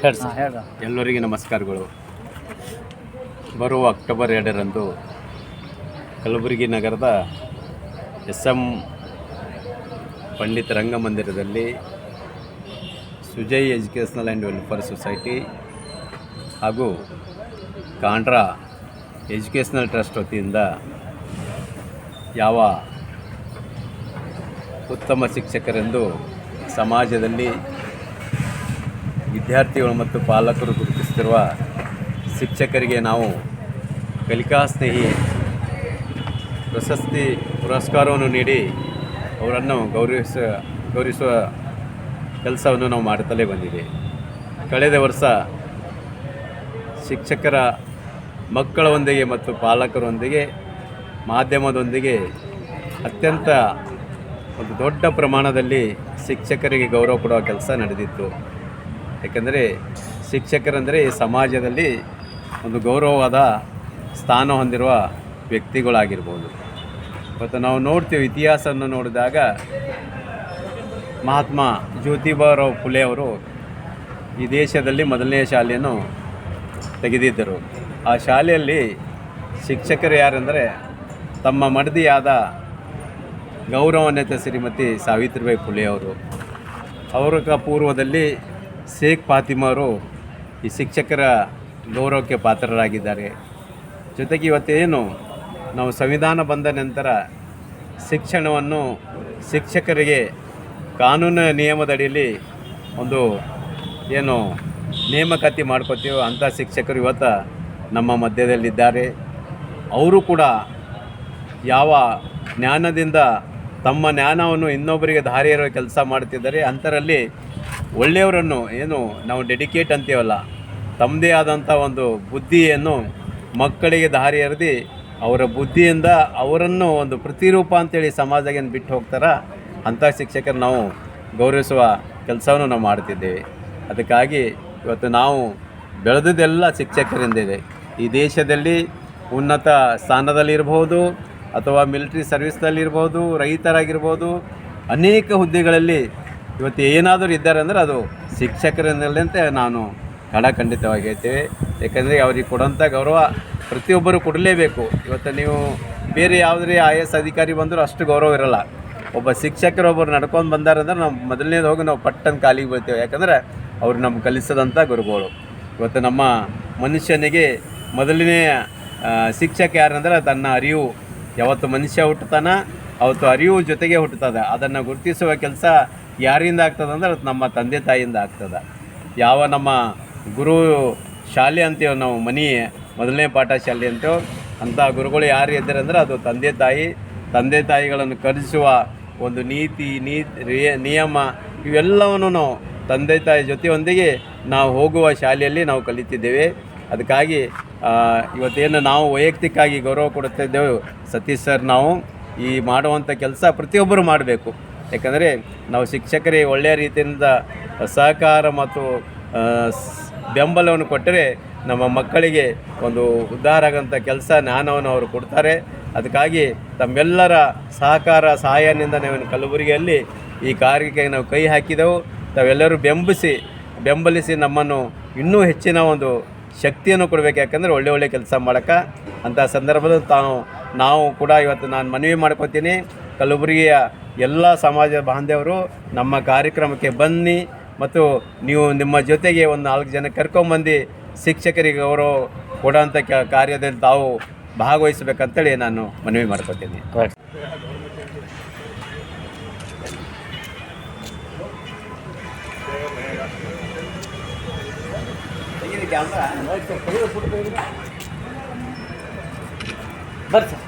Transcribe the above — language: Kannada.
ಎಲ್ಲರಿಗೆ ನಮಸ್ಕಾರಗಳು. ಬರುವ ಅಕ್ಟೋಬರ್ 2ರಂದು ಕಲಬುರಗಿ ನಗರದ SM ಪಂಡಿತ್ ರಂಗಮಂದಿರದಲ್ಲಿ Sujay educational and welfare society ಹಾಗೂ ಕಾಂಡ್ರಾ ಎಜುಕೇಷನಲ್ ಟ್ರಸ್ಟ್ ವತಿಯಿಂದ ಯಾವ ಉತ್ತಮ ಶಿಕ್ಷಕರೆಂದು ಸಮಾಜದಲ್ಲಿ ವಿದ್ಯಾರ್ಥಿಗಳು ಮತ್ತು ಪಾಲಕರು ಗುರುತಿಸುತ್ತಿರುವ ಶಿಕ್ಷಕರಿಗೆ ನಾವು ಕಲಿಕಾ ಸ್ನೇಹಿ ಪ್ರಶಸ್ತಿ ಪುರಸ್ಕಾರವನ್ನು ನೀಡಿ ಅವರನ್ನು ಗೌರವಿಸುವ ಕೆಲಸವನ್ನು ನಾವು ಮಾಡುತ್ತಲೇ ಬಂದಿದೆ. ಕಳೆದ ವರ್ಷ ಶಿಕ್ಷಕರ ಮಕ್ಕಳೊಂದಿಗೆ ಮತ್ತು ಪಾಲಕರೊಂದಿಗೆ ಮಾಧ್ಯಮದೊಂದಿಗೆ ಅತ್ಯಂತ ಒಂದು ದೊಡ್ಡ ಪ್ರಮಾಣದಲ್ಲಿ ಶಿಕ್ಷಕರಿಗೆ ಗೌರವ ಕೊಡುವ ಕೆಲಸ ನಡೆದಿತ್ತು. ಏಕೆಂದರೆ ಶಿಕ್ಷಕರಂದರೆ ಈ ಸಮಾಜದಲ್ಲಿ ಒಂದು ಗೌರವವಾದ ಸ್ಥಾನ ಹೊಂದಿರುವ ವ್ಯಕ್ತಿಗಳಾಗಿರ್ಬೋದು. ಮತ್ತು ನಾವು ನೋಡ್ತೀವಿ, ಇತಿಹಾಸವನ್ನು ನೋಡಿದಾಗ ಮಹಾತ್ಮ ಜ್ಯೋತಿಬಾರಾವ್ ಫುಲೆ ಅವರು ಈ ದೇಶದಲ್ಲಿ ಮೊದಲನೆಯ ಶಾಲೆಯನ್ನು ತೆಗೆದಿದ್ದರು. ಆ ಶಾಲೆಯಲ್ಲಿ ಶಿಕ್ಷಕರು ಯಾರೆಂದರೆ ತಮ್ಮ ಮಡದಿಯಾದ ಗೌರವಾನ್ವಿತ ಶ್ರೀಮತಿ ಸಾವಿತ್ರಿಬಾಯಿ ಫುಲೆ ಅವರು. ಅವರ ಪೂರ್ವದಲ್ಲಿ ಶೇಖ್ ಫಾತಿಮಾ ಅವರು ಈ ಶಿಕ್ಷಕರ ಗೌರವಕ್ಕೆ ಪಾತ್ರರಾಗಿದ್ದಾರೆ. ಜೊತೆಗೆ ಇವತ್ತೇನು ನಾವು ಸಂವಿಧಾನ ಬಂದ ನಂತರ ಶಿಕ್ಷಣವನ್ನು ಶಿಕ್ಷಕರಿಗೆ ಕಾನೂನು ನಿಯಮದಡಿಯಲ್ಲಿ ಒಂದು ಏನು ನೇಮಕಾತಿ ಮಾಡ್ಕೋತೀವೋ ಅಂಥ ಶಿಕ್ಷಕರು ಇವತ್ತು ನಮ್ಮ ಮಧ್ಯದಲ್ಲಿದ್ದಾರೆ. ಅವರು ಕೂಡ ಯಾವ ಜ್ಞಾನದಿಂದ ತಮ್ಮ ಜ್ಞಾನವನ್ನು ಇನ್ನೊಬ್ಬರಿಗೆ ದಾರಿ ಎರೆಯುವ ಕೆಲಸ ಮಾಡ್ತಿದ್ದಾರೆ. ಅಂಥರಲ್ಲಿ ಒಳ್ಳೆಯವರನ್ನು ಏನು ನಾವು ಡೆಡಿಕೇಟ್ ಅಂತೀವಲ್ಲ, ತಮ್ಮದೇ ಆದಂಥ ಒಂದು ಬುದ್ಧಿಯನ್ನು ಮಕ್ಕಳಿಗೆ ದಾರಿ ಎರೆದು ಅವರ ಬುದ್ಧಿಯಿಂದ ಅವರನ್ನು ಒಂದು ಪ್ರತಿರೂಪ ಅಂತೇಳಿ ಸಮಾಜಕ್ಕೆ ಬಿಟ್ಟು ಹೋಗ್ತಾರೆ. ಅಂಥ ಶಿಕ್ಷಕರು ನಾವು ಗೌರವಿಸುವ ಕೆಲಸವನ್ನು ನಾವು ಮಾಡ್ತಿದ್ದೇವೆ. ಅದಕ್ಕಾಗಿ ಇವತ್ತು ನಾವು ಬೆಳೆದದೆಲ್ಲ ಶಿಕ್ಷಕರಿಂದಿದೆ. ಈ ದೇಶದಲ್ಲಿ ಉನ್ನತ ಸ್ಥಾನದಲ್ಲಿರ್ಬೋದು ಅಥವಾ ಮಿಲಿಟ್ರಿ ಸರ್ವಿಸ್ದಲ್ಲಿರ್ಬೋದು, ರೈತರಾಗಿರ್ಬೋದು, ಅನೇಕ ಹುದ್ದೆಗಳಲ್ಲಿ ಇವತ್ತು ಏನಾದರೂ ಇದ್ದಾರೆ ಅಂದರೆ ಅದು ಶಿಕ್ಷಕರಿಂದಲೇ ಅಂತ ನಾನು ಖಂಡಿತವಾಗಿ ಹೇಳ್ತೇವೆ. ಯಾಕಂದರೆ ಅವ್ರಿಗೆ ಕೊಡೋಂಥ ಗೌರವ ಪ್ರತಿಯೊಬ್ಬರು ಕೊಡಲೇಬೇಕು. ಇವತ್ತು ನೀವು ಬೇರೆ ಯಾವುದೇ IAS ಅಧಿಕಾರಿ ಬಂದರೂ ಅಷ್ಟು ಗೌರವ ಇರೋಲ್ಲ. ಒಬ್ಬ ಶಿಕ್ಷಕರೊಬ್ಬರು ನಡ್ಕೊಂಡು ಬಂದಾರಂದ್ರೆ ನಾವು ಮೊದಲನೇದು ಹೋಗಿ ನಾವು ಪಟ್ಟನ್ನು ಕಾಲಿಗೆ ಬೀಳ್ತೇವೆ. ಯಾಕಂದರೆ ಅವ್ರು ನಮ್ಗೆ ಕಲಿಸೋದಂಥ ಗುರುಗಳು. ಇವತ್ತು ನಮ್ಮ ಮನುಷ್ಯನಿಗೆ ಮೊದಲನೇ ಶಿಕ್ಷಕ ಯಾರಂದ್ರೆ ತನ್ನ ಅರಿವು. ಯಾವತ್ತು ಮನುಷ್ಯ ಹುಟ್ಟುತ್ತಾನ ಅವತ್ತು ಅರಿವು ಜೊತೆಗೆ ಹುಟ್ಟುತ್ತದೆ. ಅದನ್ನು ಗುರುತಿಸುವ ಕೆಲಸ ಯಾರಿಂದ ಆಗ್ತದೆ ಅಂದ್ರೆ ಅದು ನಮ್ಮ ತಂದೆ ತಾಯಿಯಿಂದ ಆಗ್ತದೆ. ಯಾವ ನಮ್ಮ ಗುರು ಶಾಲೆ ಅಂತೀವಿ ನಾವು, ಮನೆ ಮೊದಲನೇ ಪಾಠ ಶಾಲೆ ಅಂತೇವೆ. ಅಂಥ ಗುರುಗಳು ಯಾರು ಇದ್ದಾರೆ ಅಂದರೆ ಅದು ತಂದೆ ತಾಯಿಗಳನ್ನು ಕಲಿಸುವ ಒಂದು ನೀತಿ ನಿಯಮ ಇವೆಲ್ಲವನ್ನು ನಾವು ತಂದೆ ತಾಯಿ ಜೊತೆಯೊಂದಿಗೆ ನಾವು ಹೋಗುವ ಶಾಲೆಯಲ್ಲಿ ನಾವು ಕಲಿತಿದ್ದೇವೆ. ಅದಕ್ಕಾಗಿ ಇವತ್ತೇನು ನಾವು ವೈಯಕ್ತಿಕವಾಗಿ ಗೌರವ ಕೊಡುತ್ತಿದ್ದೇವೆ ಸತೀಶ್ ಸರ್. ನಾವು ಈ ಮಾಡುವಂಥ ಕೆಲಸ ಪ್ರತಿಯೊಬ್ಬರು ಮಾಡಬೇಕು. ಯಾಕಂದರೆ ನಾವು ಶಿಕ್ಷಕರಿಗೆ ಒಳ್ಳೆಯ ರೀತಿಯಿಂದ ಸಹಕಾರ ಮತ್ತು ಬೆಂಬಲವನ್ನು ಕೊಟ್ಟರೆ ನಮ್ಮ ಮಕ್ಕಳಿಗೆ ಒಂದು ಉದ್ಧಾರ ಆಗೋಂಥ ಕೆಲಸ ಜ್ಞಾನವನ್ನು ಅವರು ಕೊಡ್ತಾರೆ. ಅದಕ್ಕಾಗಿ ತಮ್ಮೆಲ್ಲರ ಸಹಕಾರ ಸಹಾಯದಿಂದ ನಾವು ಕಲಬುರಗಿಯಲ್ಲಿ ಈ ಕಾರ್ಯಕ್ಕೆ ನಾವು ಕೈ ಹಾಕಿದೆವು. ತಾವೆಲ್ಲರೂ ಬೆಂಬಲಿಸಿ ನಮ್ಮನ್ನು ಇನ್ನೂ ಹೆಚ್ಚಿನ ಒಂದು ಶಕ್ತಿಯನ್ನು ಕೊಡಬೇಕು. ಯಾಕಂದರೆ ಒಳ್ಳೆ ಕೆಲಸ ಮಾಡೋಕ್ಕೆ ಅಂಥ ಸಂದರ್ಭದಲ್ಲಿ ನಾವು ಕೂಡ ಇವತ್ತು ನಾನು ಮನವಿ ಮಾಡ್ಕೊತೀನಿ, ಕಲಬುರಗಿಯ ಎಲ್ಲ ಸಮಾಜ ಬಾಂಧವರು ನಮ್ಮ ಕಾರ್ಯಕ್ರಮಕ್ಕೆ ಬನ್ನಿ ಮತ್ತು ನೀವು ನಿಮ್ಮ ಜೊತೆಗೆ ಒಂದು 4 ಜನ ಕರ್ಕೊಂಬಂದು ಶಿಕ್ಷಕರಿಗೆ ಗೌರವ ಕೊಡೋಂಥ ಕಾರ್ಯದಲ್ಲಿ ತಾವು ಭಾಗವಹಿಸಬೇಕಂತೇಳಿ ನಾನು ಮನವಿ ಮಾಡ್ಕೊತೀನಿ. ಬರ್ರಿ ಸರ್.